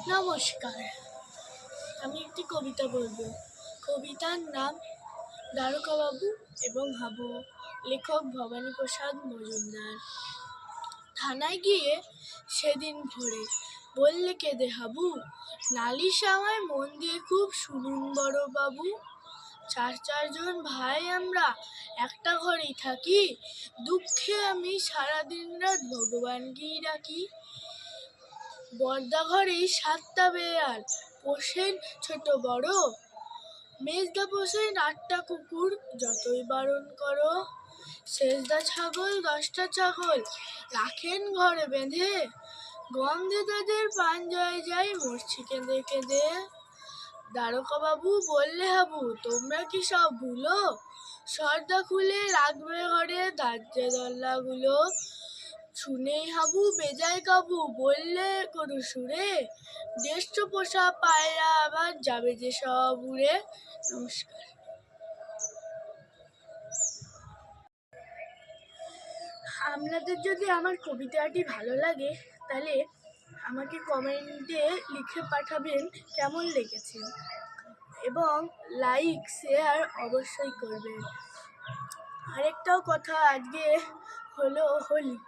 নমস্কার, আমি একটি কবিতা বলবো। কবিতার নাম দ্বারকাবাবু এবং হাবু, লেখক ভবানীপ্রসাদ মজুমদার। থানায় গিয়ে সেদিন ভোরে বললে কেঁদে হাবু, নালিশ আমায় মন দিয়ে খুব শুনুন বড় বাবু। চারজন ভাই আমরা একটা ঘরেই থাকি, দুঃখে আমি সারাদিন রাত ভগবানকেই ডাকি। বর্দা ঘরেই 7টা বেড়াল পোষেন ছোট বড়, মেজদা পোষেন 8টা কুকুর যতই বারণ করো। শেষদা ছাগল 10টা ছাগল রাখেন ঘরে বেঁধে, গন্ধে তাদের পাঞ্জায় যাই মরছি কেঁদে কেঁদে। দ্বারকাবাবু বললে হাবু, তোমরা কি সব ভুলো? সর্দা খুলে রাখবে ঘরে দাজ্জে দল্লাগুলো। শুনেই হাবু বেজায় কাবু বললে করু সুরে, 150 পোষা পায়রা আবার যাবে যে সব উড়ে। নমস্কার। আপনাদের যদি আমার কবিতাটি ভালো লাগে তাহলে আমাকে কমেন্টে লিখে পাঠাবেন কেমন লেগেছে, এবং লাইক শেয়ার অবশ্যই করবেন। আরেকটাও কথা, আজকে হলো হোলি।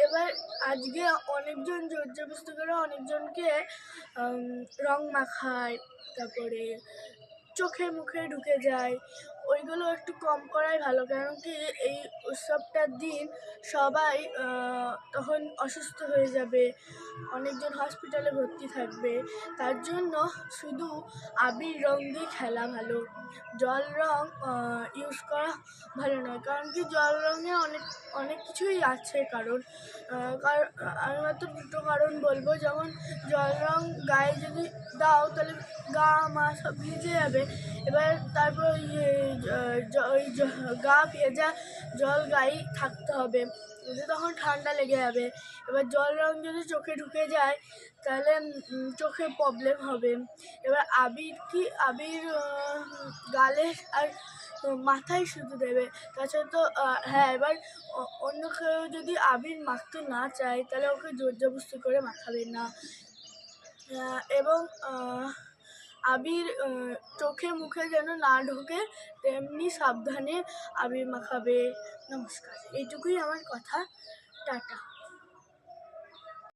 এবার আজকে অনেকজন জোর জবরদস্তি করে অনেকজনকে রং মাখায়, তারপরে চোখে মুখে ঢুকে যায়। ওইগুলো একটু কম করাই ভালো, কারণ কি এই উৎসবটার দিন সবাই তখন অসুস্থ হয়ে যাবে, অনেকজন হসপিটালে ভর্তি থাকবে। তার জন্য শুধু আবির রং দিয়ে খেলা ভালো, জল রং ইউজ করা ভালো নয়। কারণ কি জল রঙে অনেক কিছুই আছে কারণ আমি মাত্র 2টো কারণ বলবো। যেমন জল রং গায়ে যদি দাও তাহলে গা মা সব ভিজে যাবে, এবার তারপর ওই গা ভেজা জল গায়ে থাকতে হবে, তখন ঠান্ডা লেগে যাবে। এবার জল রং যদি চোখে ঢুকে যায় তাহলে চোখে প্রবলেম হবে। এবার আবির গালে আর মাথায় শুধু দেবে। তাছাড়া তো হ্যাঁ, এবার অন্য কেউ যদি আবির মাখতে না চায় তাহলে ওকে জোর জবরদস্তি করে মাখাবে না, এবং আবির চোখে মুখে যেন না ঢোকে তেমনি সাবধানে আবির মাখাবে। নমস্কার, এইটুকুই আমার কথা। টাটা।